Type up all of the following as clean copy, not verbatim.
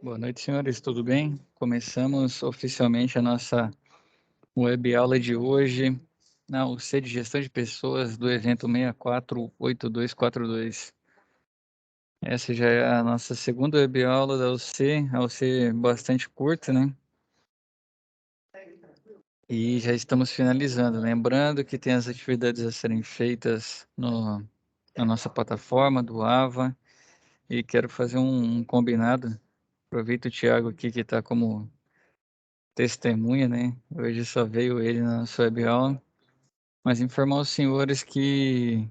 Boa noite, senhores, tudo bem? Começamos oficialmente a nossa web aula de hoje na UC de Gestão de Pessoas do evento 648242. Essa já é a nossa segunda web aula da UC, a UC bastante curta, né? E já estamos finalizando. Lembrando que tem as atividades a serem feitas na nossa plataforma do AVA e quero fazer um combinado. Aproveito o Thiago aqui que está como testemunha, né? Hoje só veio ele na sua web aula, mas informar os senhores que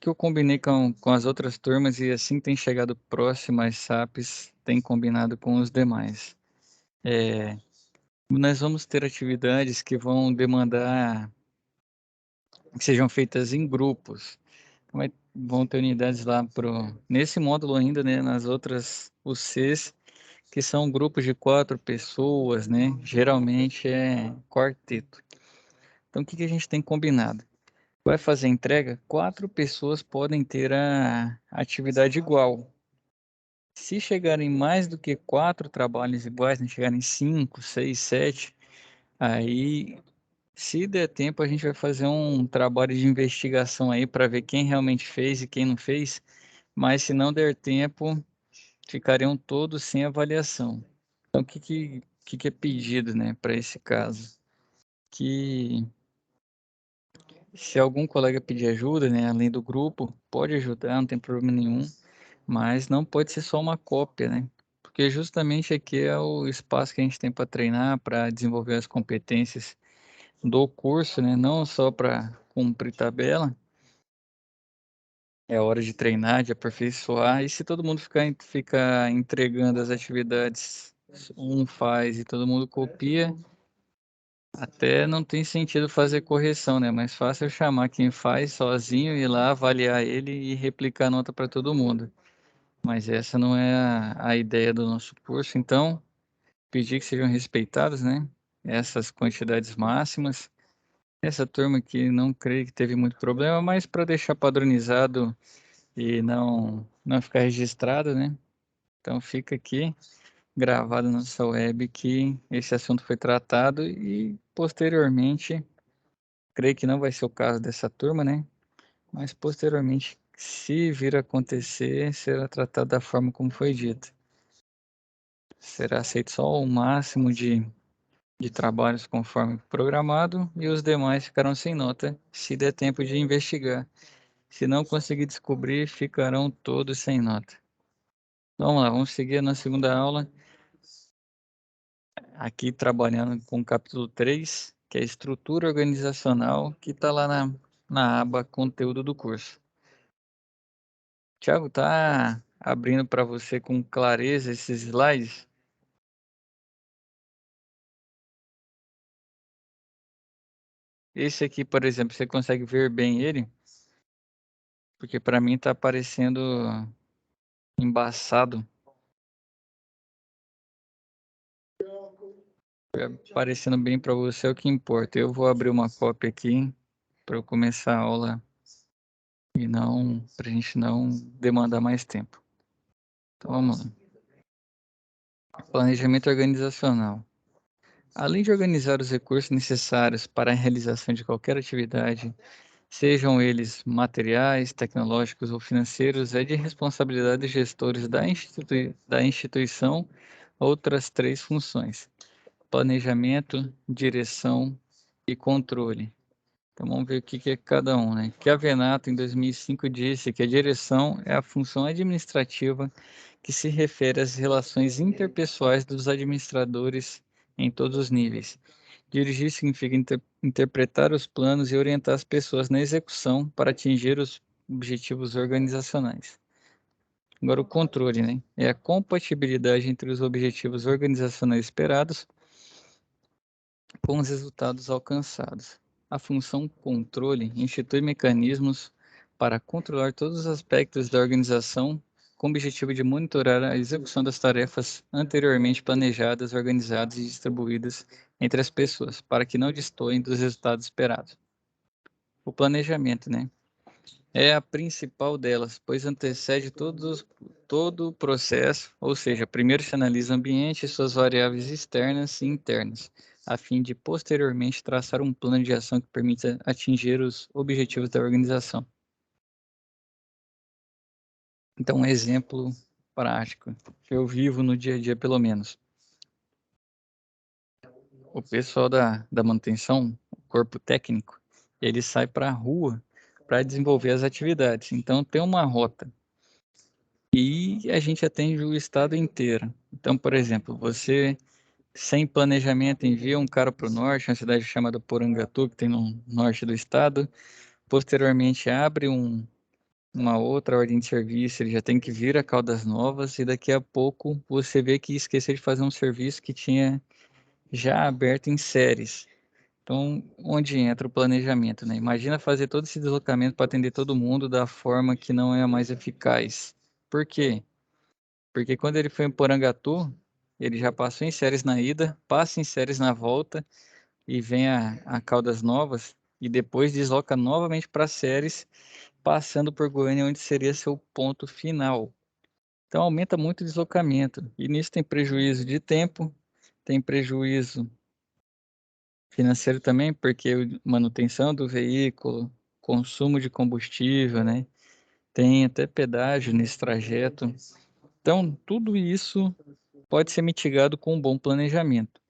eu combinei com as outras turmas e assim tem chegado próximo às SAPs, tem combinado com os demais. Nós vamos ter atividades que vão demandar que sejam feitas em grupos. Vão ter unidades lá nesse módulo ainda, né? Nas outras UCs, que são grupos de 4 pessoas, né? Geralmente é quarteto. Então, o que a gente tem combinado? Vai fazer a entrega, 4 pessoas podem ter a atividade igual. Se chegarem mais do que 4 trabalhos iguais, né, chegarem 5, 6, 7, aí, se der tempo, a gente vai fazer um trabalho de investigação aí para ver quem realmente fez e quem não fez, mas se não der tempo, ficariam todos sem avaliação. Então, o que é pedido, né, para esse caso? Que se algum colega pedir ajuda, né, além do grupo, pode ajudar, não tem problema nenhum, mas não pode ser só uma cópia, né? Porque justamente aqui é o espaço que a gente tem para treinar, para desenvolver as competências do curso, né? Não só para cumprir tabela. É hora de treinar, de aperfeiçoar. E se todo mundo ficar entregando as atividades, um faz e todo mundo copia, até não tem sentido fazer correção, né? Mais fácil eu chamar quem faz sozinho, ir lá avaliar ele e replicar a nota para todo mundo. Mas essa não é a ideia do nosso curso, então pedir que sejam respeitadas, né? Essas quantidades máximas. Essa turma aqui não creio que teve muito problema, mas para deixar padronizado e não ficar registrado, né? Então fica aqui gravado na nossa web que esse assunto foi tratado e posteriormente, creio que não vai ser o caso dessa turma, né? Mas posteriormente, se vir a acontecer, será tratado da forma como foi dito. Será aceito só o máximo de trabalhos conforme programado e os demais ficarão sem nota, se der tempo de investigar. Se não conseguir descobrir, ficarão todos sem nota. Vamos lá, vamos seguir na segunda aula, aqui trabalhando com o capítulo 3, que é a estrutura organizacional, que está lá na aba conteúdo do curso. Tiago, tá abrindo para você com clareza esses slides? Esse aqui, por exemplo, você consegue ver bem ele? Porque para mim está aparecendo embaçado. Aparecendo bem para você é o que importa. Eu vou abrir uma cópia aqui para eu começar a aula e não para a gente não demandar mais tempo. Então vamos lá. Planejamento organizacional. Além de organizar os recursos necessários para a realização de qualquer atividade, sejam eles materiais, tecnológicos ou financeiros, é de responsabilidade dos gestores da instituição outras 3 funções: planejamento, direção e controle. Então vamos ver o que é cada um, né? Que a Venato, em 2005, disse que a direção é a função administrativa que se refere às relações interpessoais dos administradores em todos os níveis. Dirigir significa interpretar os planos e orientar as pessoas na execução para atingir os objetivos organizacionais. Agora, o controle, né? É a compatibilidade entre os objetivos organizacionais esperados com os resultados alcançados. A função controle institui mecanismos para controlar todos os aspectos da organização com o objetivo de monitorar a execução das tarefas anteriormente planejadas, organizadas e distribuídas entre as pessoas, para que não destoem dos resultados esperados. o planejamento, né? É a principal delas, pois antecede todo o processo, ou seja, primeiro se analisa o ambiente e suas variáveis externas e internas, a fim de posteriormente traçar um plano de ação que permita atingir os objetivos da organização. Então, um exemplo prático, que eu vivo no dia a dia, pelo menos. O pessoal da manutenção, o corpo técnico, ele sai para a rua para desenvolver as atividades. Então, tem uma rota e a gente atende o estado inteiro. Então, por exemplo, você, sem planejamento, envia um cara para o norte, uma cidade chamada Porangatu, que tem no norte do estado. Posteriormente, abre uma outra ordem de serviço, ele já tem que vir a Caldas Novas e daqui a pouco você vê que esqueceu de fazer um serviço que tinha já aberto em séries. Então, onde entra o planejamento, né? Imagina fazer todo esse deslocamento para atender todo mundo da forma que não é a mais eficaz. Por quê? Porque quando ele foi em Porangatu, ele já passou em séries na ida, passa em séries na volta e vem a Caldas Novas e depois desloca novamente para séries, passando por Goiânia, onde seria seu ponto final. Então aumenta muito o deslocamento e nisso tem prejuízo de tempo, tem prejuízo financeiro também, porque manutenção do veículo, consumo de combustível, né? Tem até pedágio nesse trajeto. Então, tudo isso pode ser mitigado com um bom planejamento.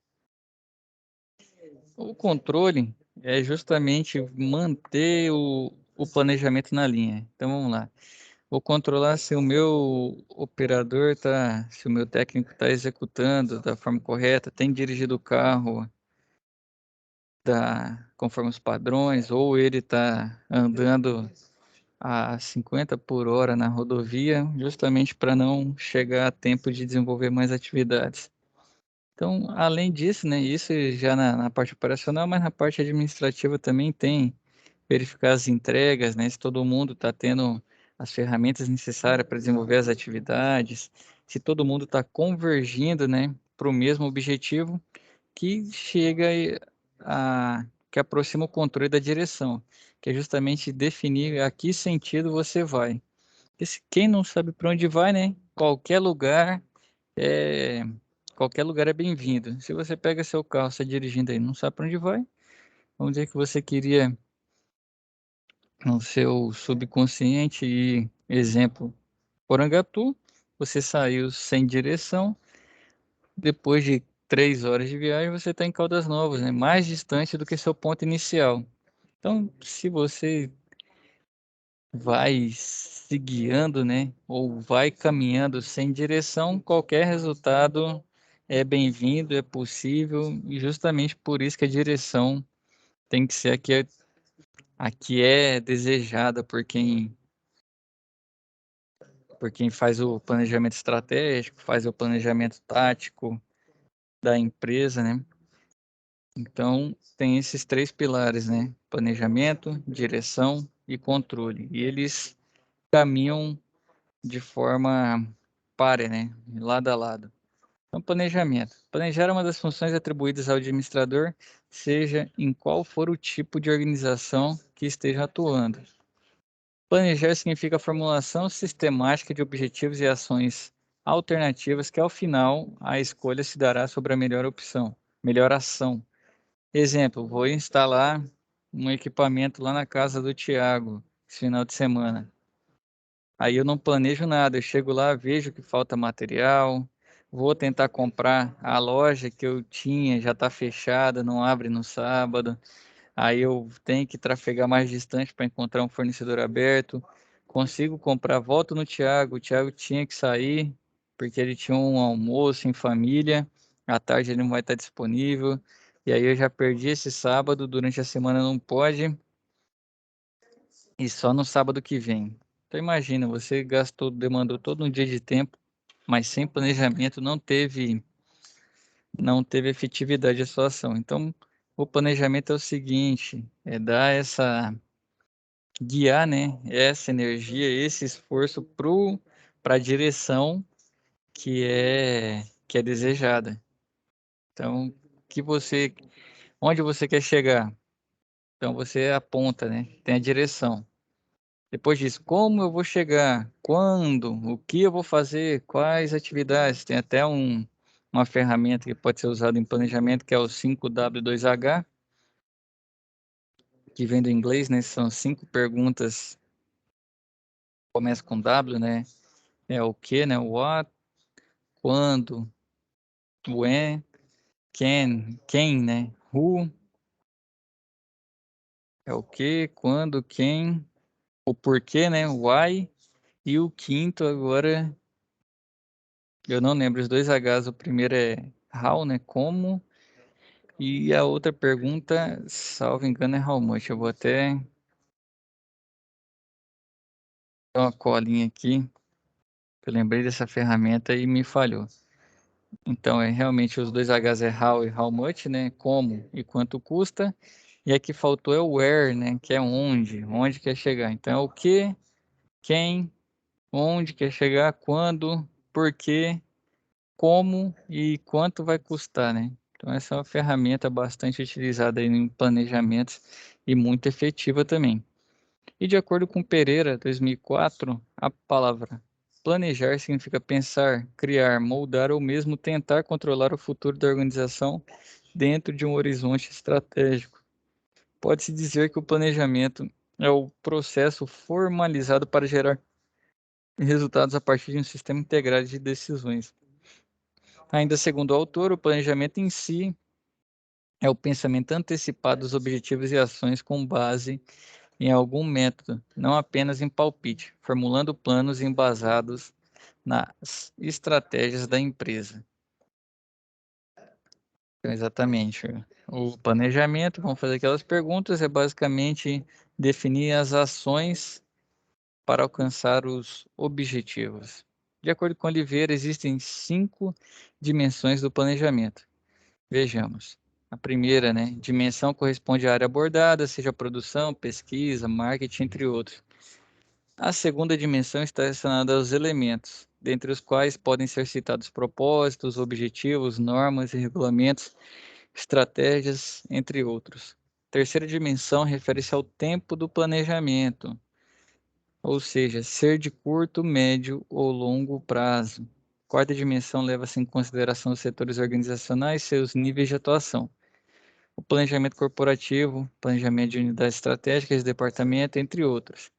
O controle é justamente manter o planejamento na linha. Então, vamos lá. Vou controlar se o meu operador está, se o meu técnico está executando da forma correta, tem dirigido o carro conforme os padrões, ou ele está andando a 50 por hora na rodovia, justamente para não chegar a tempo de desenvolver mais atividades. Então, além disso, né, isso já na parte operacional, mas na parte administrativa também tem verificar as entregas, né, se todo mundo está tendo as ferramentas necessárias para desenvolver as atividades, se todo mundo está convergindo, né, para o mesmo objetivo, que chega que aproxima o controle da direção, que é justamente definir a que sentido você vai. Porque quem não sabe para onde vai, né, é qualquer lugar é bem-vindo. Se você pega seu carro, está dirigindo aí, não sabe para onde vai, vamos dizer que você queria no seu subconsciente e exemplo, Porangatu, você saiu sem direção, depois de 3 horas de viagem você está em Caldas Novas, né? Mais distante do que seu ponto inicial. Então, se você vai se guiando, né, ou vai caminhando sem direção, qualquer resultado é bem-vindo, é possível, e justamente por isso que a direção tem que ser a que é desejada por quem faz o planejamento estratégico, faz o planejamento tático da empresa, né? Então, tem esses três pilares, né? Planejamento, direção e controle. E eles caminham de forma pare, né? Lado a lado. Então, planejamento. Planejar é uma das funções atribuídas ao administrador, seja em qual for o tipo de organização que esteja atuando. Planejar significa a formulação sistemática de objetivos e ações alternativas que, ao final, a escolha se dará sobre a melhor opção, melhor ação. Exemplo, vou instalar um equipamento lá na casa do Tiago, esse final de semana. Aí eu não planejo nada, eu chego lá, vejo que falta material, vou tentar comprar a loja que eu tinha, já está fechada, não abre no sábado. Aí eu tenho que trafegar mais distante para encontrar um fornecedor aberto. Consigo comprar, volto no Thiago. O Thiago tinha que sair porque ele tinha um almoço em família. À tarde ele não vai estar disponível. E aí eu já perdi esse sábado, durante a semana não pode, e só no sábado que vem. Então imagina, você gastou, demandou todo um dia de tempo, mas sem planejamento não teve efetividade a sua ação. Então, o planejamento é o seguinte, é dar guiar, né, essa energia, esse esforço para a direção que é desejada. Então, onde você quer chegar? Então você aponta, né? Tem a direção. Depois disso, como eu vou chegar? Quando? O que eu vou fazer? Quais atividades? Tem até uma ferramenta que pode ser usada em planejamento, que é o 5W2H, que vem do inglês, né? São 5 perguntas, começa com W, né? É o que, né? What, quando, when, can, quem, né? Who, é o que, quando, quem, o porquê, né? Why, e o quinto agora, eu não lembro, os dois Hs, o primeiro é how, né? Como, e a outra pergunta, salvo engano, é how much. Eu vou até dar uma colinha aqui, eu lembrei dessa ferramenta e me falhou. Então, é realmente os dois Hs é how e how much, né? Como e quanto custa. E aqui faltou é o where, né? Que é onde quer chegar. Então, é o que, quem, onde quer chegar, quando, por quê, como e quanto vai custar, né? Então, essa é uma ferramenta bastante utilizada aí em planejamentos e muito efetiva também. E de acordo com Pereira, 2004, a palavra planejar significa pensar, criar, moldar ou mesmo tentar controlar o futuro da organização dentro de um horizonte estratégico. Pode-se dizer que o planejamento é o processo formalizado para gerar resultados a partir de um sistema integrado de decisões. Ainda segundo o autor, o planejamento em si é o pensamento antecipado dos objetivos e ações com base em algum método, não apenas em palpite, formulando planos embasados nas estratégias da empresa. Então, exatamente. O planejamento, vamos fazer aquelas perguntas, é basicamente definir as ações para alcançar os objetivos. De acordo com Oliveira, existem 5 dimensões do planejamento. Vejamos. A primeira, né, dimensão corresponde à área abordada, seja produção, pesquisa, marketing, entre outros. A segunda dimensão está relacionada aos elementos, dentre os quais podem ser citados propósitos, objetivos, normas e regulamentos, estratégias, entre outros. A terceira dimensão refere-se ao tempo do planejamento, ou seja, ser de curto, médio ou longo prazo. A quarta dimensão leva-se em consideração os setores organizacionais e seus níveis de atuação. O planejamento corporativo, planejamento de unidades estratégicas, departamento, entre outros.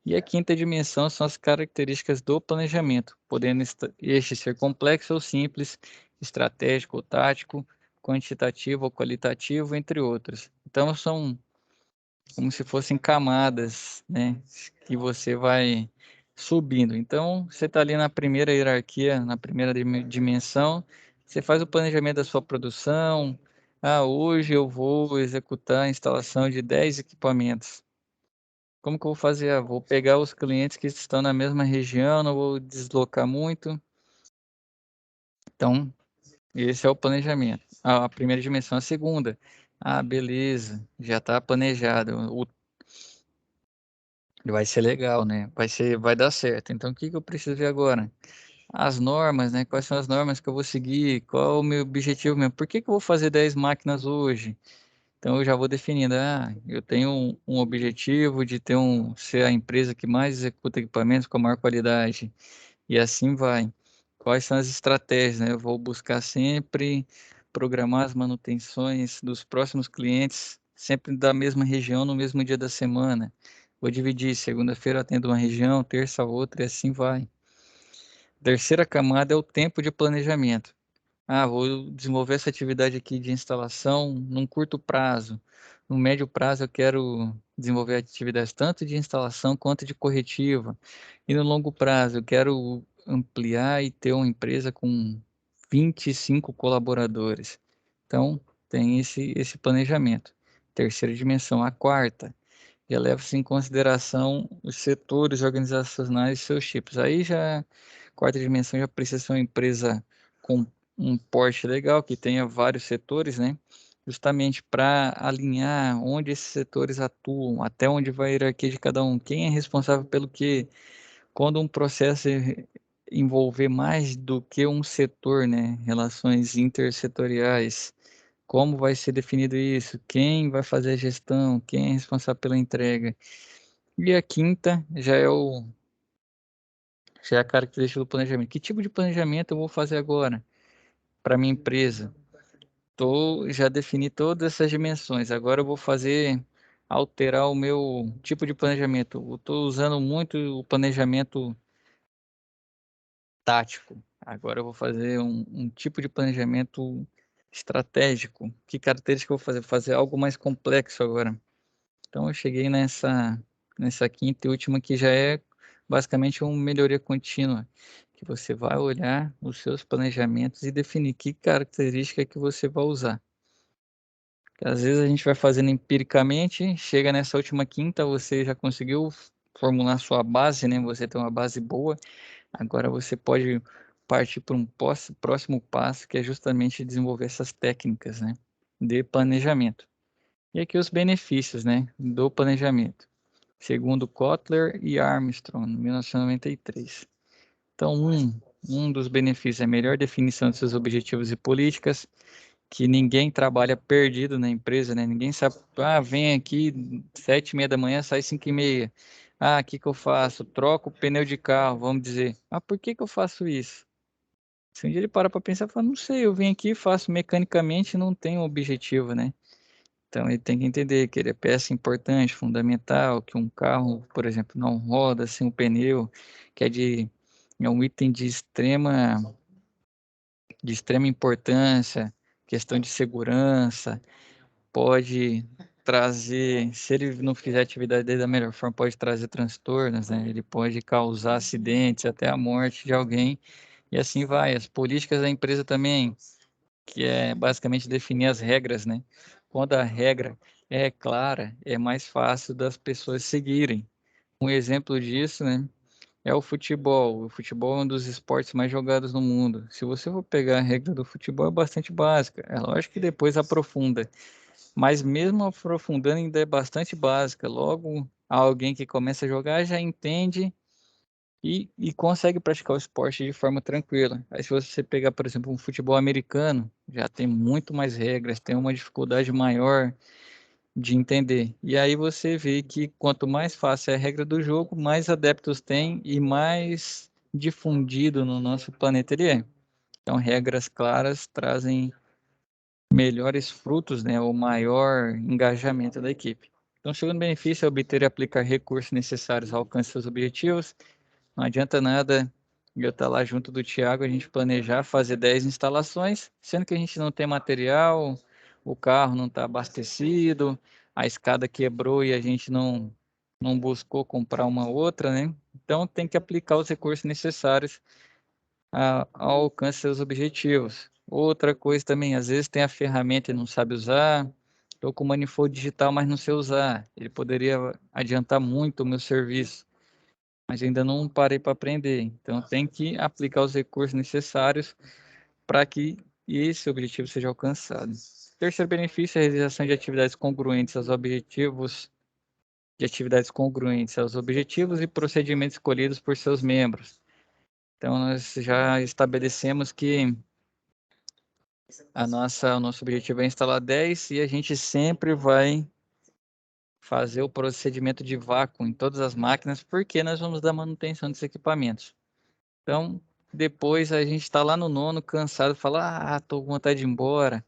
E a quinta dimensão são as características do planejamento, podendo este ser complexo ou simples, estratégico ou tático, quantitativo ou qualitativo, entre outros. Então, são como se fossem camadas, né, que você vai subindo. Então, você está ali na primeira hierarquia, na primeira dimensão, você faz o planejamento da sua produção. Ah, hoje eu vou executar a instalação de 10 equipamentos. Como que eu vou fazer? Ah, vou pegar os clientes que estão na mesma região, não vou deslocar muito. Então, esse é o planejamento. A primeira dimensão. A segunda, ah, beleza, já está planejado. Vai ser legal, né? Vai dar certo. Então, o que que eu preciso ver agora? As normas, né? Quais são as normas que eu vou seguir? Qual é o meu objetivo mesmo? Por que que eu vou fazer 10 máquinas hoje? Então eu já vou definindo, eu tenho um objetivo de ser a empresa que mais executa equipamentos com a maior qualidade. E assim vai. Quais são as estratégias, né? Eu vou buscar sempre programar as manutenções dos próximos clientes, sempre da mesma região, no mesmo dia da semana. Vou dividir, segunda-feira eu atendo uma região, terça outra, e assim vai. Terceira camada é o tempo de planejamento. Ah, vou desenvolver essa atividade aqui de instalação num curto prazo. No médio prazo, eu quero desenvolver atividades tanto de instalação quanto de corretiva. E no longo prazo, eu quero ampliar e ter uma empresa com 25 colaboradores. Então, tem esse planejamento. Terceira dimensão. A quarta, já leva-se em consideração os setores organizacionais e seus tipos. Aí já, quarta dimensão já precisa ser uma empresa com um porte legal, que tenha vários setores, né? Justamente para alinhar onde esses setores atuam, até onde vai a hierarquia de cada um, quem é responsável pelo quê. Quando um processo envolver mais do que um setor, né? Relações intersetoriais. como vai ser definido isso, quem vai fazer a gestão, quem é responsável pela entrega. E a quinta já é a característica do planejamento. Que tipo de planejamento eu vou fazer agora para minha empresa? Já defini todas essas dimensões. Agora eu vou alterar o meu tipo de planejamento. Eu estou usando muito o planejamento tático. Agora eu vou fazer um tipo de planejamento estratégico. Que característica eu vou fazer? Vou fazer algo mais complexo agora. Então eu cheguei nessa quinta e última que já é basicamente uma melhoria contínua, que você vai olhar os seus planejamentos e definir que característica que você vai usar. Porque às vezes a gente vai fazendo empiricamente, chega nessa última quinta, você já conseguiu formular sua base, né? Você tem uma base boa, agora você pode partir para um próximo passo, que é justamente desenvolver essas técnicas, né? De planejamento. E aqui os benefícios, né? Do planejamento. Segundo Kotler e Armstrong, em 1993. Então, um dos benefícios é a melhor definição de seus objetivos e políticas, que ninguém trabalha perdido na empresa, né? Ninguém sabe, vem aqui 7h30 da manhã, sai 5h30. O que que eu faço? Troco o pneu de carro, vamos dizer. Por que que eu faço isso? Se um dia ele para pensar, fala, não sei, eu vim aqui, faço mecanicamente, não tenho objetivo, né? Então ele tem que entender que ele é peça importante, fundamental, que um carro, por exemplo, não roda sem um pneu, que é um item de extrema importância, questão de segurança, pode trazer, se ele não fizer a atividade dele da melhor forma, pode trazer transtornos, né? Ele pode causar acidentes, até a morte de alguém, e assim vai. As políticas da empresa também, que é basicamente definir as regras, né? Quando a regra é clara, é mais fácil das pessoas seguirem. Um exemplo disso, né, é o futebol. O futebol é um dos esportes mais jogados no mundo. Se você for pegar a regra do futebol, é bastante básica. É lógico que depois aprofunda, mas mesmo aprofundando ainda é bastante básica. Logo, alguém que começa a jogar já entende e consegue praticar o esporte de forma tranquila. Aí, se você pegar, por exemplo, um futebol americano, já tem muito mais regras, tem uma dificuldade maior de entender. E aí você vê que quanto mais fácil é a regra do jogo, mais adeptos tem e mais difundido no nosso planeta ele é. Então, regras claras trazem melhores frutos, né, o maior engajamento da equipe. Então, o segundo benefício é obter e aplicar recursos necessários ao alcance dos seus objetivos. Não adianta nada eu estar lá junto do Thiago, a gente planejar fazer 10 instalações, sendo que a gente não tem material, o carro não está abastecido, a escada quebrou e a gente não buscou comprar uma outra, né? Então tem que aplicar os recursos necessários ao alcance dos seus objetivos. Outra coisa também, às vezes tem a ferramenta e não sabe usar, estou com o manifold digital, mas não sei usar. Ele poderia adiantar muito o meu serviço, mas ainda não parei para aprender. Então, tem que aplicar os recursos necessários para que esse objetivo seja alcançado. Terceiro benefício é a realização de atividades congruentes aos objetivos, e procedimentos escolhidos por seus membros. Então, nós já estabelecemos que o nosso objetivo é instalar 10 e a gente sempre vai fazer o procedimento de vácuo em todas as máquinas, porque nós vamos dar manutenção desses equipamentos. Então, depois a gente está lá no nono, cansado, fala, tô com vontade de ir embora.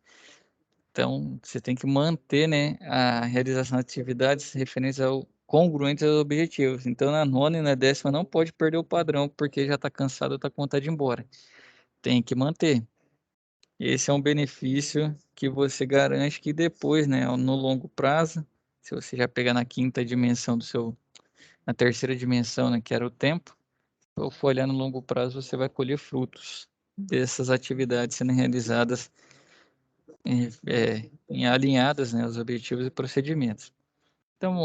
Então, você tem que manter, né, a realização de atividades referentes congruentes aos objetivos. Então, na nona e na décima não pode perder o padrão, porque já está cansado, está com vontade de ir embora. Tem que manter. Esse é um benefício que você garante que depois, né, no longo prazo, se você já pegar na quinta dimensão na terceira dimensão, né, que era o tempo, ou for olhar no longo prazo, você vai colher frutos dessas atividades sendo realizadas alinhadas, né, aos objetivos e procedimentos. Então,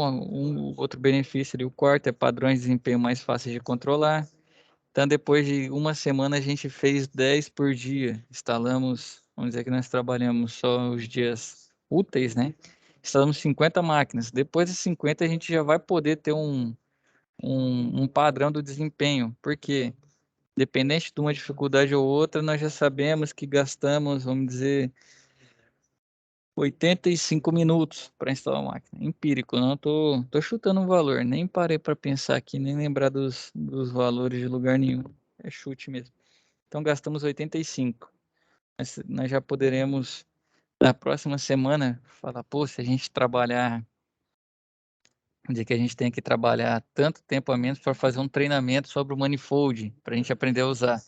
outro benefício ali, o quarto, é padrões de desempenho mais fáceis de controlar. Então, depois de uma semana, a gente fez 10 por dia. Instalamos, vamos dizer que nós trabalhamos só os dias úteis, né? Instalamos 50 máquinas. Depois de 50, a gente já vai poder ter um padrão do desempenho. Por quê? Dependente de uma dificuldade ou outra, nós já sabemos que gastamos, vamos dizer, 85 minutos para instalar uma máquina. Empírico, não tô chutando um valor, nem parei para pensar aqui, nem lembrar dos valores de lugar nenhum. É chute mesmo. Então gastamos 85. Nós já poderemos, na próxima semana, falar, pô, se a gente trabalhar, de que a gente tem que trabalhar tanto tempo a menos para fazer um treinamento sobre o manifold, para a gente aprender a usar.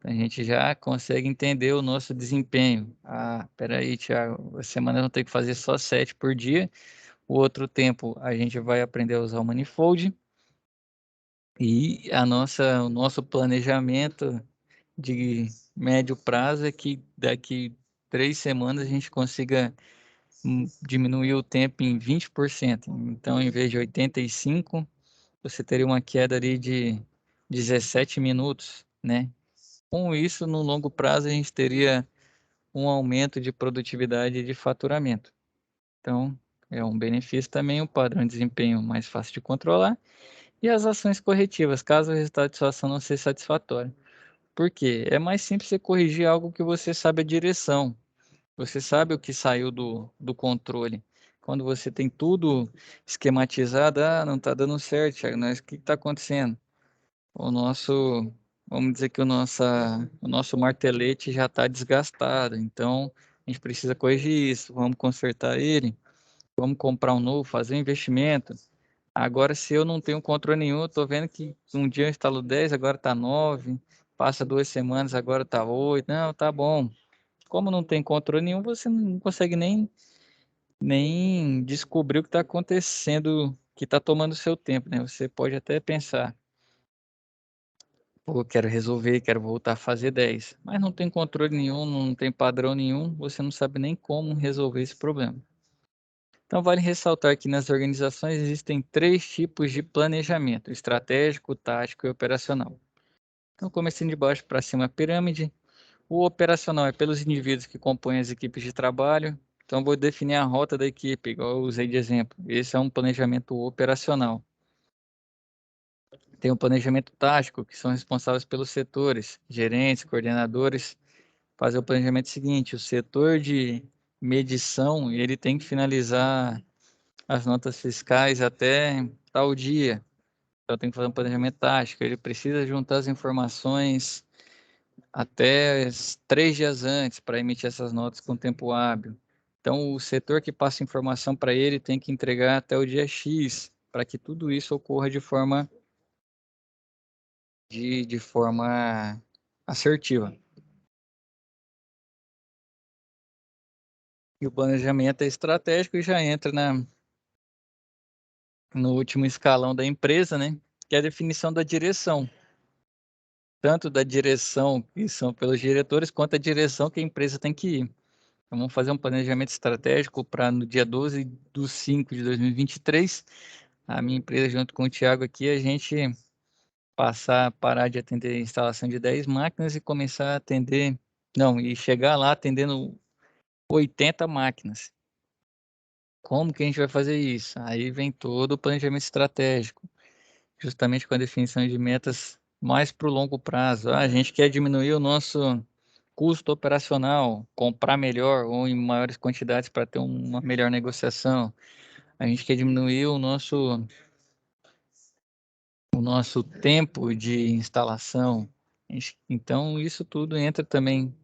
A gente já consegue entender o nosso desempenho. Ah, peraí, Thiago, a semana eu vou ter que fazer só 7 por dia. O outro tempo a gente vai aprender a usar o manifold. E o nosso planejamento de médio prazo é que daqui 3 semanas a gente consiga diminuir o tempo em 20%. Então, em vez de 85, você teria uma queda ali de 17 minutos, né? Com isso, no longo prazo, a gente teria um aumento de produtividade e de faturamento. Então, é um benefício também, o padrão de desempenho mais fácil de controlar e as ações corretivas, caso o resultado de sua ação não seja satisfatório. Por quê? É mais simples você corrigir algo que você sabe a direção, você sabe o que saiu do controle. Quando você tem tudo esquematizado, não está dando certo, Thiago, mas o que está acontecendo? O nosso, vamos dizer que o nosso martelete já está desgastado, então a gente precisa corrigir isso, vamos consertar ele, vamos comprar um novo, fazer um investimento. Agora, se eu não tenho controle nenhum, eu estou vendo que um dia eu instalo 10, agora está 9, passa 2 semanas, agora está 8, não, tá bom. Como não tem controle nenhum, você não consegue nem descobrir o que está acontecendo, que está tomando seu tempo, né? Você pode até pensar, pô, quero resolver, quero voltar a fazer 10, mas não tem controle nenhum, não tem padrão nenhum, você não sabe nem como resolver esse problema. Então, vale ressaltar que nas organizações existem 3 tipos de planejamento: estratégico, tático e operacional. Então, começando de baixo para cima a pirâmide, o operacional é pelos indivíduos que compõem as equipes de trabalho. Então, vou definir a rota da equipe, igual eu usei de exemplo. Esse é um planejamento operacional. Tem o planejamento tático, que são responsáveis pelos setores, gerentes, coordenadores. Fazer o planejamento seguinte: o setor de medição, ele tem que finalizar as notas fiscais até tal dia. Então, tem que fazer um planejamento tático. Ele precisa juntar as informações até 3 dias antes para emitir essas notas com tempo hábil. Então, o setor que passa informação para ele tem que entregar até o dia X, para que tudo isso ocorra de forma assertiva. E o planejamento é estratégico e já entra no último escalão da empresa, né? Que é a definição da direção. Tanto da direção que são pelos diretores, quanto a direção que a empresa tem que ir. Então, vamos fazer um planejamento estratégico para no dia 12/5 de 2023, a minha empresa, junto com o Thiago aqui, a gente parar de atender a instalação de 10 máquinas e começar a atender, não, e chegar lá atendendo 80 máquinas. Como que a gente vai fazer isso? Aí vem todo o planejamento estratégico, justamente com a definição de metas mais para o longo prazo. A gente quer diminuir o nosso custo operacional, comprar melhor ou em maiores quantidades para ter uma melhor negociação. A gente quer diminuir o nosso tempo de instalação. Então, isso tudo entra também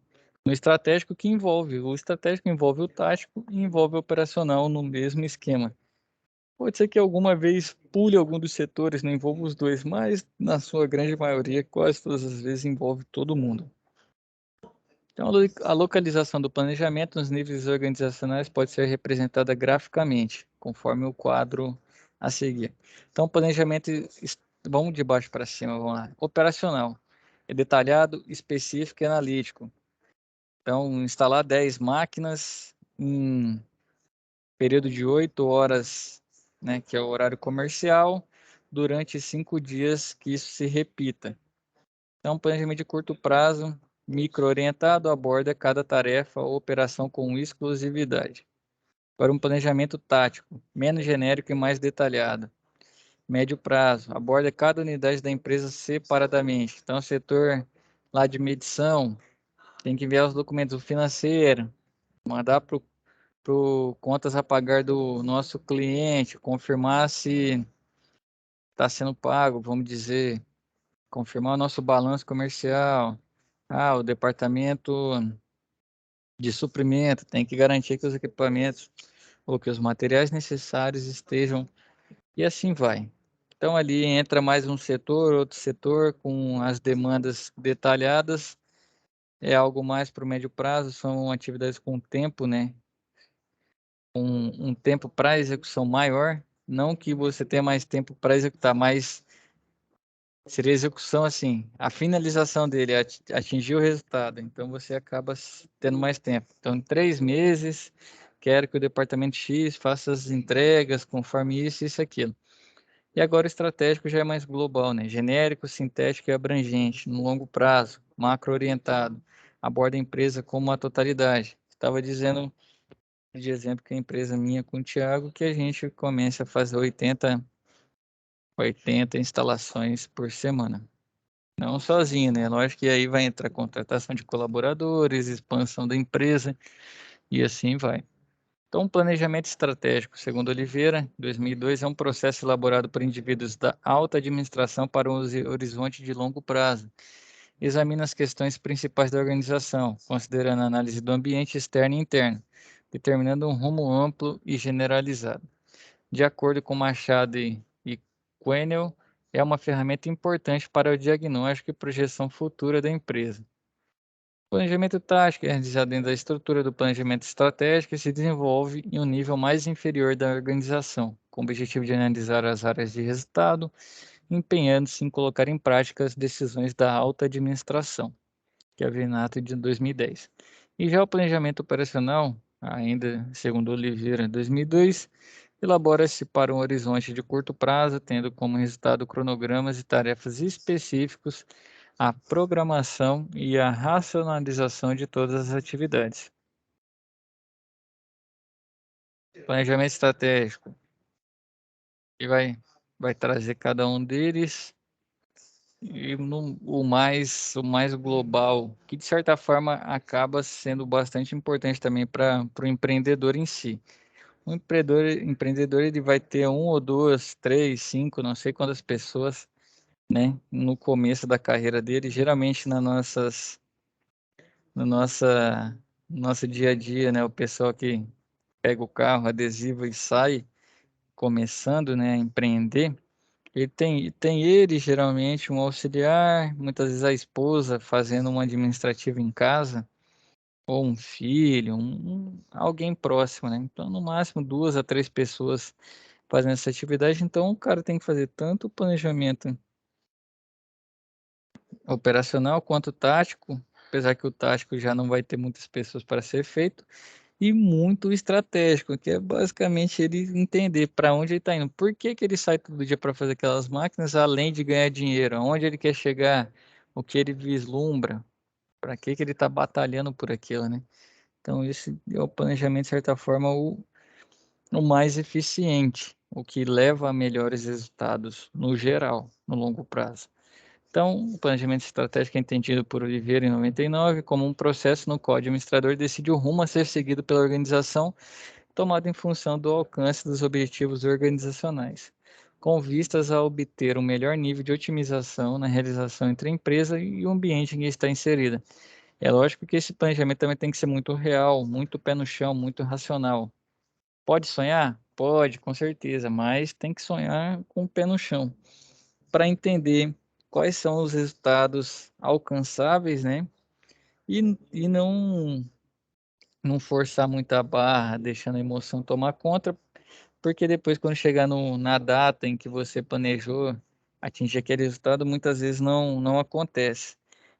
no estratégico, que envolve o estratégico, envolve o tático e envolve o operacional no mesmo esquema. Pode ser que alguma vez pule algum dos setores, não envolva os dois, mas na sua grande maioria, quase todas as vezes envolve todo mundo. Então, a localização do planejamento nos níveis organizacionais pode ser representada graficamente, conforme o quadro a seguir. Então, o planejamento, vamos de baixo para cima, vamos lá. Operacional, é detalhado, específico e analítico. Então, instalar 10 máquinas em período de 8 horas, né, que é o horário comercial, durante 5 dias, que isso se repita. Então, planejamento de curto prazo, micro-orientado, aborda cada tarefa ou operação com exclusividade. Agora, um planejamento tático, menos genérico e mais detalhado. Médio prazo, aborda cada unidade da empresa separadamente. Então, o setor lá de medição tem que enviar os documentos financeiros, mandar para o contas a pagar do nosso cliente, confirmar se está sendo pago, vamos dizer, confirmar o nosso balanço comercial. O departamento de suprimento tem que garantir que os equipamentos ou que os materiais necessários estejam, e assim vai. Então ali entra mais um setor, outro setor com as demandas detalhadas, é algo mais para o médio prazo, são atividades com tempo, né? Um tempo para execução maior, não que você tenha mais tempo para executar, mas seria execução assim, a finalização dele, atingir o resultado. Então você acaba tendo mais tempo. Então, em 3 meses, quero que o departamento X faça as entregas conforme isso e aquilo. E agora o estratégico já é mais global, né? Genérico, sintético e abrangente, no longo prazo, macro orientado, aborda a empresa como uma totalidade. Estava dizendo de exemplo que a empresa minha com o Thiago, que a gente começa a fazer 80 instalações por semana. Não sozinho, né? Lógico que aí vai entrar contratação de colaboradores, expansão da empresa e assim vai. Então, o planejamento estratégico, segundo Oliveira, 2002, é um processo elaborado por indivíduos da alta administração para um horizonte de longo prazo. Examina as questões principais da organização, considerando a análise do ambiente externo e interno, determinando um rumo amplo e generalizado. De acordo com Machado e Quenel, é uma ferramenta importante para o diagnóstico e projeção futura da empresa. O planejamento tático é realizado dentro da estrutura do planejamento estratégico e se desenvolve em um nível mais inferior da organização, com o objetivo de analisar as áreas de resultado, empenhando-se em colocar em prática as decisões da alta administração, que é a Venato de 2010. E já o planejamento operacional, ainda segundo Oliveira, 2002, elabora-se para um horizonte de curto prazo, tendo como resultado cronogramas e tarefas específicos, a programação e a racionalização de todas as atividades. Planejamento estratégico, que vai trazer cada um deles e o mais global, que de certa forma acaba sendo bastante importante também para o empreendedor em si. O empreendedor ele vai ter um ou duas, três, cinco, não sei quantas pessoas, né, no começo da carreira dele, geralmente no nosso dia a dia, né, o pessoal que pega o carro, adesivo e sai começando, né, a empreender, tem ele geralmente um auxiliar, muitas vezes a esposa fazendo um administrativo em casa, ou um filho, alguém próximo, né? Então, no máximo 2 a 3 pessoas fazendo essa atividade. Então, o cara tem que fazer tanto o planejamento operacional quanto tático, apesar que o tático já não vai ter muitas pessoas para ser feito, e muito estratégico, que é basicamente ele entender para onde ele está indo. Por que que ele sai todo dia para fazer aquelas máquinas, além de ganhar dinheiro? Aonde ele quer chegar? O que ele vislumbra? Para que que ele está batalhando por aquilo, né? Então, esse é o planejamento, de certa forma, o mais eficiente, o que leva a melhores resultados no geral, no longo prazo. Então, o planejamento estratégico é entendido por Oliveira em 99 como um processo no qual o administrador decide o rumo a ser seguido pela organização, tomado em função do alcance dos objetivos organizacionais, com vistas a obter um melhor nível de otimização na realização entre a empresa e o ambiente em que está inserida. É lógico que esse planejamento também tem que ser muito real, muito pé no chão, muito racional. Pode sonhar? Pode, com certeza, mas tem que sonhar com o pé no chão para entender quais são os resultados alcançáveis, né? E não forçar muito a barra, deixando a emoção tomar conta, porque depois, quando chegar na data em que você planejou atingir aquele resultado, muitas vezes não acontece.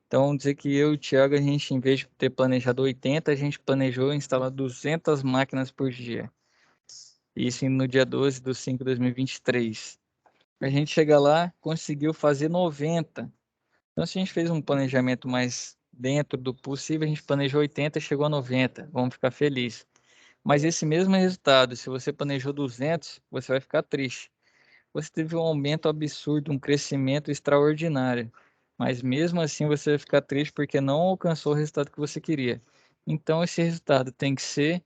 Então, vamos dizer que eu e o Thiago, a gente, em vez de ter planejado 80, a gente planejou instalar 200 máquinas por dia. Isso no dia 12 de 5 de 2023. A gente chega lá, conseguiu fazer 90. Então, se a gente fez um planejamento mais dentro do possível, a gente planejou 80 e chegou a 90. Vamos ficar felizes. Mas esse mesmo resultado, se você planejou 200, você vai ficar triste. Você teve um aumento absurdo, um crescimento extraordinário. Mas mesmo assim você vai ficar triste porque não alcançou o resultado que você queria. Então, esse resultado tem que ser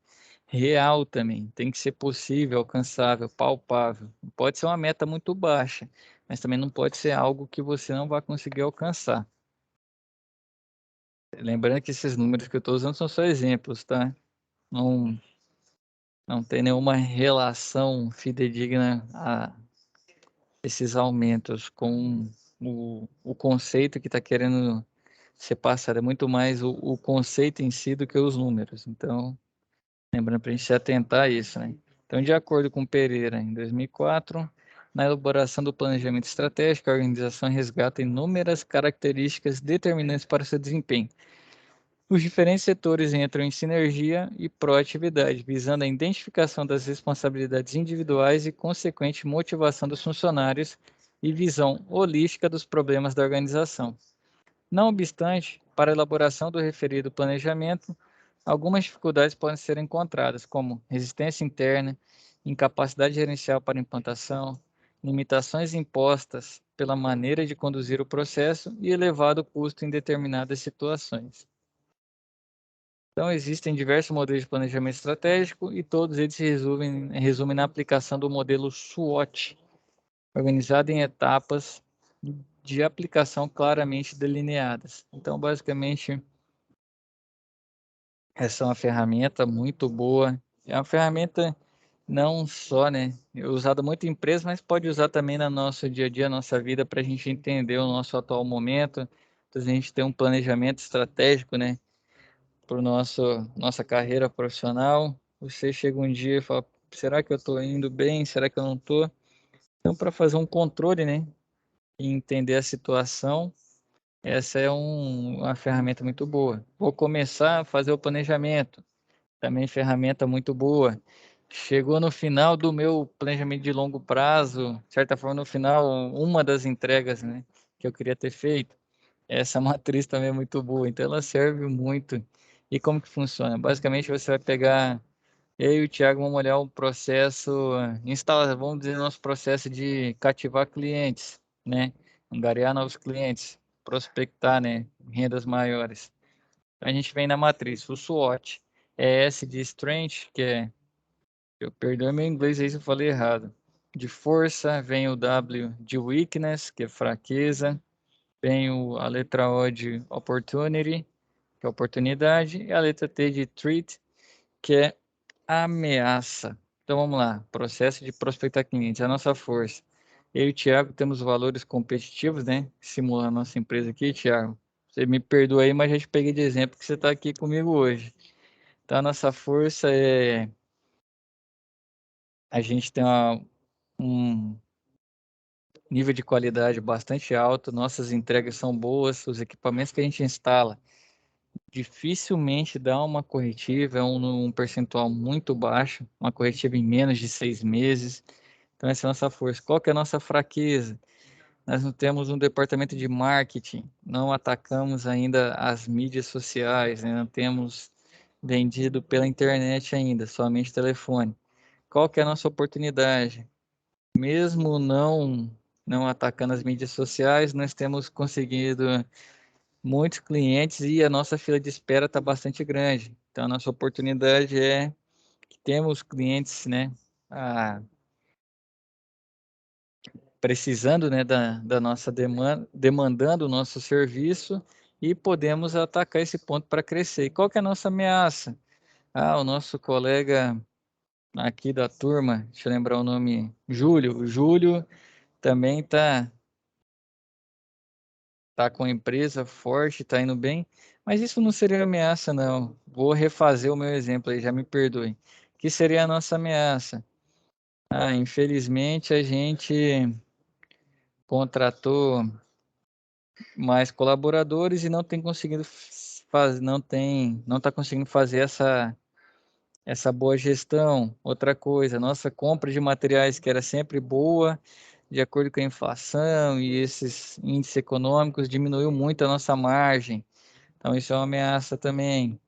real também, tem que ser possível, alcançável, palpável. Não pode ser uma meta muito baixa, mas também não pode ser algo que você não vai conseguir alcançar. Lembrando que esses números que eu estou usando são só exemplos, tá? Não, não tem nenhuma relação fidedigna a esses aumentos com o conceito que está querendo ser passado. É muito mais o conceito em si do que os números. Então, lembrando para a gente se atentar a isso, né? Então, de acordo com Pereira, em 2004, na elaboração do planejamento estratégico, a organização resgata inúmeras características determinantes para o seu desempenho. Os diferentes setores entram em sinergia e proatividade, visando a identificação das responsabilidades individuais e consequente motivação dos funcionários e visão holística dos problemas da organização. Não obstante, para a elaboração do referido planejamento, algumas dificuldades podem ser encontradas, como resistência interna, incapacidade gerencial para implantação, limitações impostas pela maneira de conduzir o processo e elevado custo em determinadas situações. Então, existem diversos modelos de planejamento estratégico e todos eles se resumem na aplicação do modelo SWOT, organizado em etapas de aplicação claramente delineadas. Então, basicamente, essa é uma ferramenta muito boa. É uma ferramenta não só, né, usada muito em empresas, mas pode usar também no nosso dia a dia, nossa vida, para a gente entender o nosso atual momento, para a gente ter um planejamento estratégico, né, para nossa carreira profissional. Você chega um dia e fala, será que eu estou indo bem? Será que eu não estou? Então, para fazer um controle, né, e entender a situação, essa é uma ferramenta muito boa. Vou começar a fazer o planejamento, também ferramenta muito boa. Chegou no final do meu planejamento de longo prazo, de certa forma, no final, uma das entregas, né, que eu queria ter feito. Essa matriz também é muito boa, então ela serve muito. E como que funciona? Basicamente, você vai pegar, eu e o Thiago vamos olhar o processo, instalar, vamos dizer, nosso processo de cativar clientes, né? Angariar novos clientes, prospectar, né? Rendas maiores. Então, a gente vem na matriz, o SWOT. É S de Strength, que é, eu perdoe meu inglês aí se eu falei errado. De força, vem o W de Weakness, que é fraqueza. Vem a letra O de Opportunity, que é oportunidade, e a letra T de Threat, que é ameaça. Então vamos lá, processo de prospectar clientes, a nossa força. Eu e o Thiago temos valores competitivos, né? Simulando a nossa empresa aqui, Thiago. Você me perdoa aí, mas já te peguei de exemplo que você está aqui comigo hoje. Então a nossa força é a gente tem um nível de qualidade bastante alto, nossas entregas são boas, os equipamentos que a gente instala dificilmente dá uma corretiva, é um percentual muito baixo, uma corretiva em menos de 6 meses. Então, essa é a nossa força. Qual que é a nossa fraqueza? Nós não temos um departamento de marketing, não atacamos ainda as mídias sociais, né? Não temos vendido pela internet ainda, somente telefone. Qual que é a nossa oportunidade? Mesmo não atacando as mídias sociais, nós temos conseguido muitos clientes e a nossa fila de espera está bastante grande. Então, a nossa oportunidade é que temos clientes, né, precisando, né, da nossa demanda, demandando o nosso serviço e podemos atacar esse ponto para crescer. E qual que é a nossa ameaça? O nosso colega aqui da turma, deixa eu lembrar o nome, Júlio. O Júlio também tá com a empresa forte, tá indo bem, mas isso não seria ameaça, não. Vou refazer o meu exemplo aí, já me perdoe. Que seria a nossa ameaça? Infelizmente a gente contratou mais colaboradores e não tem conseguido fazer, não está conseguindo fazer essa boa gestão. Outra coisa, nossa compra de materiais que era sempre boa, de acordo com a inflação e esses índices econômicos, diminuiu muito a nossa margem. Então, isso é uma ameaça também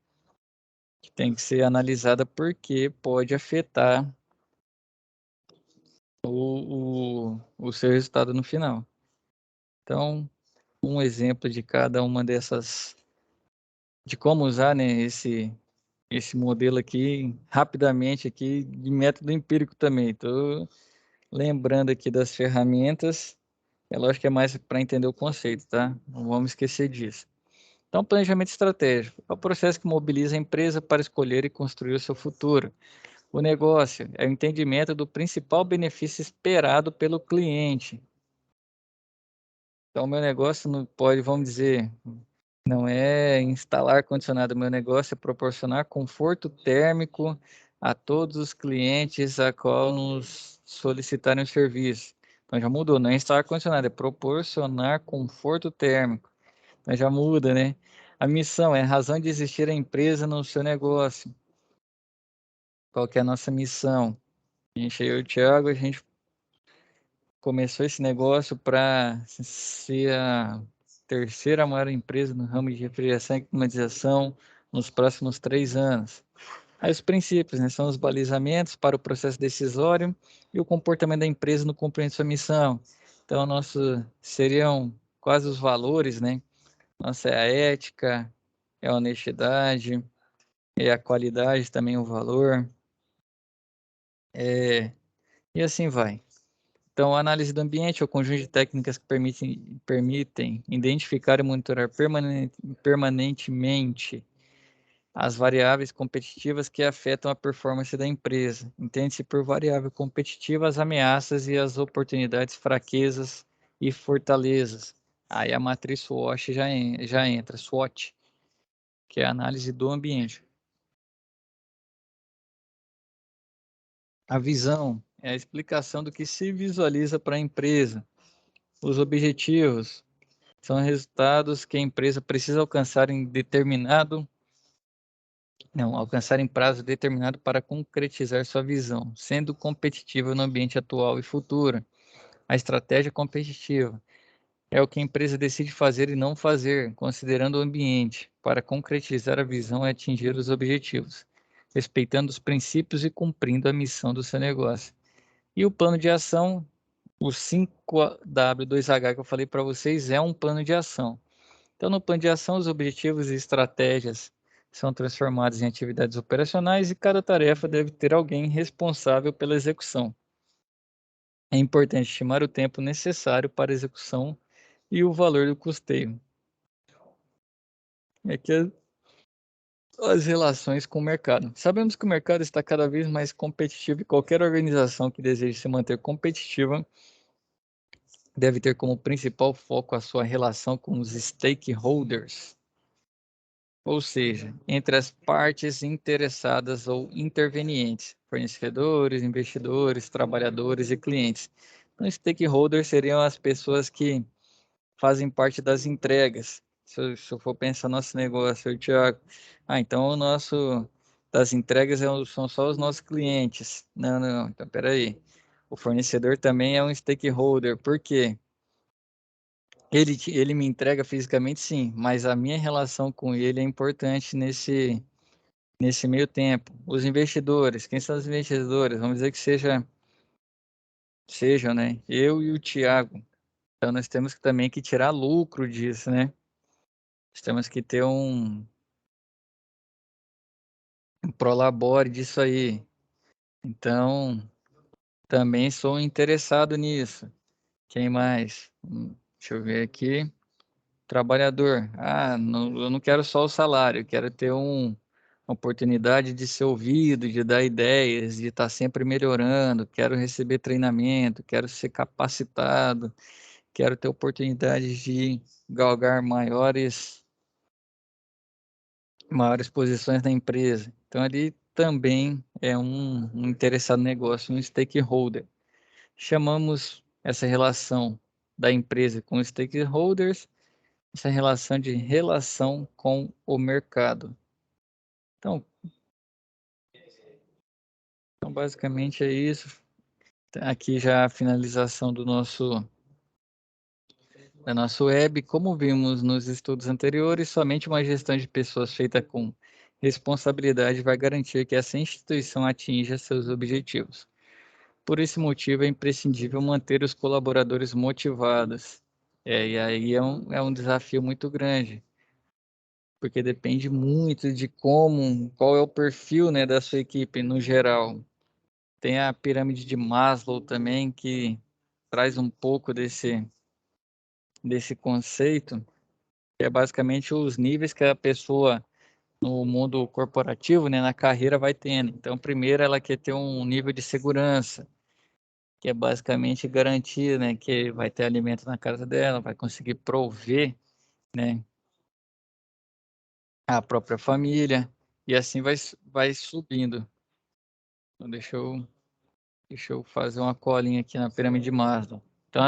que tem que ser analisada porque pode afetar o seu resultado no final. Então, um exemplo de cada uma dessas, de como usar, né, esse modelo aqui rapidamente aqui de método empírico também. Estou lembrando aqui das ferramentas. É lógico que é mais para entender o conceito, tá? Não vamos esquecer disso. Então, planejamento estratégico é o processo que mobiliza a empresa para escolher e construir o seu futuro. O negócio é o entendimento do principal benefício esperado pelo cliente. Então, meu negócio não pode, vamos dizer, não é instalar ar-condicionado. Meu negócio é proporcionar conforto térmico a todos os clientes a qual nos solicitarem o serviço. Então, já mudou, não é instalar ar-condicionado, é proporcionar conforto térmico. Então, já muda, né? A missão é a razão de existir a empresa no seu negócio. Qual que é a nossa missão? Eu e o Thiago, a gente começou esse negócio para ser a terceira maior empresa no ramo de refrigeração e climatização nos próximos 3 anos. Aí os princípios, né, são os balizamentos para o processo decisório e o comportamento da empresa no cumprimento de sua missão. Então, seriam quase os valores, né? Nossa, é a ética, é a honestidade, é a qualidade também o valor, e assim vai. Então, a análise do ambiente é o conjunto de técnicas que permitem identificar e monitorar permanentemente as variáveis competitivas que afetam a performance da empresa. Entende-se por variável competitiva as ameaças e as oportunidades, fraquezas e fortalezas. Aí a matriz SWOT já entra, SWOT, que é a análise do ambiente. A visão é a explicação do que se visualiza para a empresa. Os objetivos são resultados que a empresa precisa alcançar em prazo determinado para concretizar sua visão, sendo competitiva no ambiente atual e futuro. A estratégia competitiva é o que a empresa decide fazer e não fazer, considerando o ambiente, para concretizar a visão e atingir os objetivos, respeitando os princípios e cumprindo a missão do seu negócio. E o plano de ação, o 5W2H que eu falei para vocês, é um plano de ação. Então, no plano de ação, os objetivos e estratégias são transformados em atividades operacionais e cada tarefa deve ter alguém responsável pela execução. É importante estimar o tempo necessário para a execução e o valor do custeio. Aqui as relações com o mercado. Sabemos que o mercado está cada vez mais competitivo e qualquer organização que deseje se manter competitiva deve ter como principal foco a sua relação com os stakeholders, ou seja, entre as partes interessadas ou intervenientes, fornecedores, investidores, trabalhadores e clientes. Então, stakeholders seriam as pessoas que fazem parte das entregas. Se eu for pensar nosso negócio, Thiago, então o nosso das entregas são só os nossos clientes. Não, não, então peraí. O fornecedor também é um stakeholder. Por quê? Ele me entrega fisicamente, sim, mas a minha relação com ele é importante nesse meio tempo. Os investidores, quem são os investidores? Vamos dizer que sejam, né? Eu e o Thiago. Então nós temos também que tirar lucro disso, né? Nós temos que ter um prolabore disso aí. Então, também sou interessado nisso. Quem mais? Deixa eu ver aqui. Trabalhador. Não, eu não quero só o salário, eu quero ter uma oportunidade de ser ouvido, de dar ideias, de estar sempre melhorando, quero receber treinamento, quero ser capacitado, quero ter oportunidade de galgar maiores posições na empresa. Então, ali também é um interessado no negócio, um stakeholder. Chamamos essa relação da empresa com os stakeholders, essa relação com o mercado. Então, basicamente é isso. Aqui já a finalização da nossa web. Como vimos nos estudos anteriores, somente uma gestão de pessoas feita com responsabilidade vai garantir que essa instituição atinja seus objetivos. Por esse motivo, é imprescindível manter os colaboradores motivados. E aí é um desafio muito grande, porque depende muito de qual é o perfil, né, da sua equipe no geral. Tem a pirâmide de Maslow também, que traz um pouco desse conceito, que é basicamente os níveis que a pessoa no mundo corporativo, né, na carreira vai tendo. Então, primeiro ela quer ter um nível de segurança, que é basicamente garantir, né, que vai ter alimento na casa dela, vai conseguir prover, né, a própria família, e assim vai subindo. Então, deixa eu fazer uma colinha aqui na pirâmide de Maslow. Então,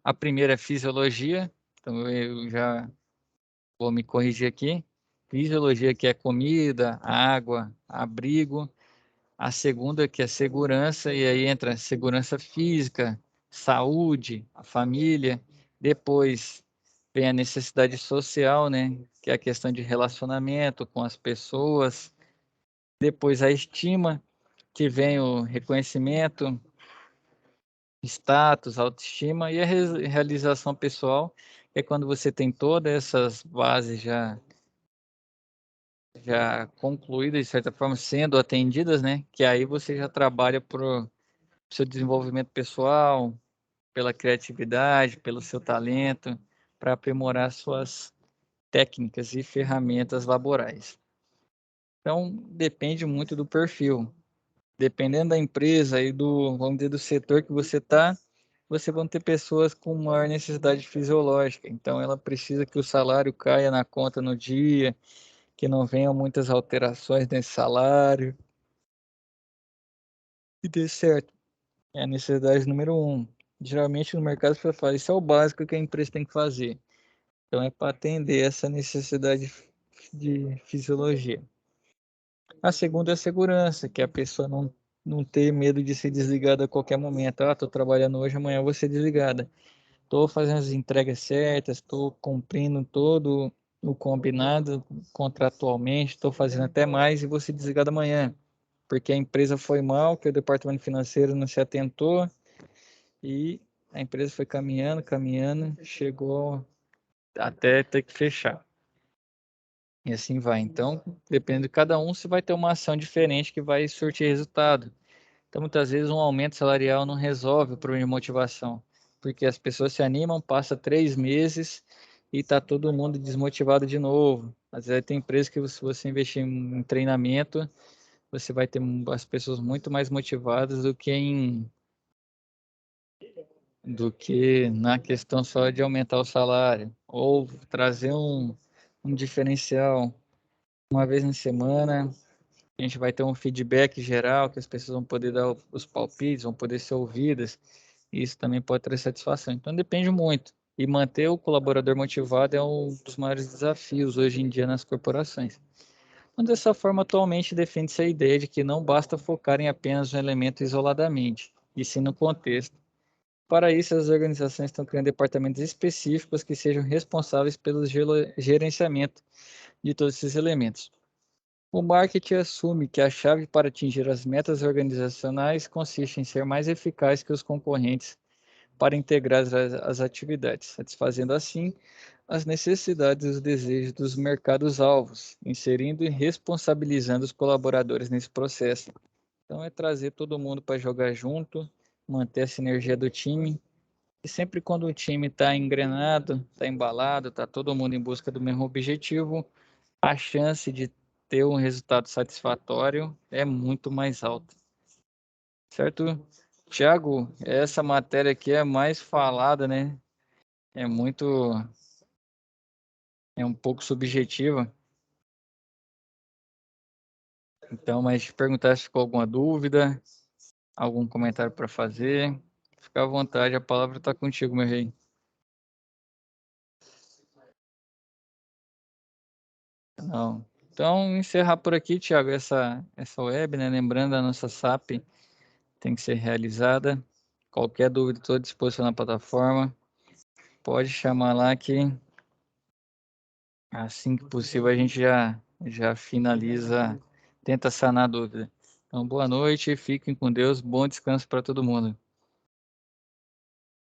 a primeira é fisiologia, então eu já vou me corrigir aqui. Fisiologia, que é comida, água, abrigo. A segunda, que é segurança, e aí entra segurança física, saúde, a família. Depois vem a necessidade social, né? Que é a questão de relacionamento com as pessoas. Depois a estima, que vem o reconhecimento, status, autoestima e a realização pessoal, que é quando você tem todas essas bases já concluídas, de certa forma, sendo atendidas, né? Que aí você já trabalha para seu desenvolvimento pessoal, pela criatividade, pelo seu talento, para aprimorar suas técnicas e ferramentas laborais. Então, depende muito do perfil. Dependendo da empresa e vamos dizer, do setor que você está, você vão ter pessoas com maior necessidade fisiológica. Então, ela precisa que o salário caia na conta no dia, que não venham muitas alterações nesse salário e dê certo. É a necessidade número um. Geralmente no mercado você fala, isso é o básico que a empresa tem que fazer. Então é para atender essa necessidade de fisiologia. A segunda é a segurança, que a pessoa não ter medo de ser desligada a qualquer momento. Ah, estou trabalhando hoje, amanhã eu vou ser desligada. Estou fazendo as entregas certas, estou cumprindo todo o combinado contratualmente, estou fazendo até mais e vou ser desligada amanhã. Porque a empresa foi mal, que o departamento financeiro não se atentou, e a empresa foi caminhando, caminhando, chegou até ter que fechar. E assim vai. Então, dependendo de cada um, você vai ter uma ação diferente que vai surtir resultado. Então, muitas vezes, um aumento salarial não resolve o problema de motivação, porque as pessoas se animam, passa 3 meses e está todo mundo desmotivado de novo. Às vezes, tem empresas que, se você investir em treinamento, você vai ter as pessoas muito mais motivadas do que na questão só de aumentar o salário, ou trazer um diferencial. Uma vez na semana, a gente vai ter um feedback geral, que as pessoas vão poder dar os palpites, vão poder ser ouvidas, e isso também pode trazer satisfação. Então, depende muito. E manter o colaborador motivado é um dos maiores desafios hoje em dia nas corporações. Então, dessa forma, atualmente defende-se a ideia de que não basta focar em apenas um elemento isoladamente, e sim no contexto. Para isso, as organizações estão criando departamentos específicos que sejam responsáveis pelo gerenciamento de todos esses elementos. O marketing assume que a chave para atingir as metas organizacionais consiste em ser mais eficaz que os concorrentes para integrar as atividades, satisfazendo assim as necessidades e os desejos dos mercados-alvos, inserindo e responsabilizando os colaboradores nesse processo. Então, é trazer todo mundo para jogar junto, manter a sinergia do time. E sempre quando o time está engrenado, está embalado, está todo mundo em busca do mesmo objetivo, a chance de ter um resultado satisfatório é muito mais alta. Certo? Tiago, essa matéria aqui é mais falada, né? É muito, é um pouco subjetiva. Então, mas te perguntar se ficou alguma dúvida, algum comentário para fazer. Fica à vontade, a palavra está contigo, meu rei. Não. Então, encerrar por aqui, Tiago, essa web, né? Lembrando, a nossa SAP tem que ser realizada. Qualquer dúvida, estou à disposição na plataforma. Pode chamar lá que assim que possível a gente já finaliza, tenta sanar a dúvida. Então, boa noite, fiquem com Deus, bom descanso para todo mundo.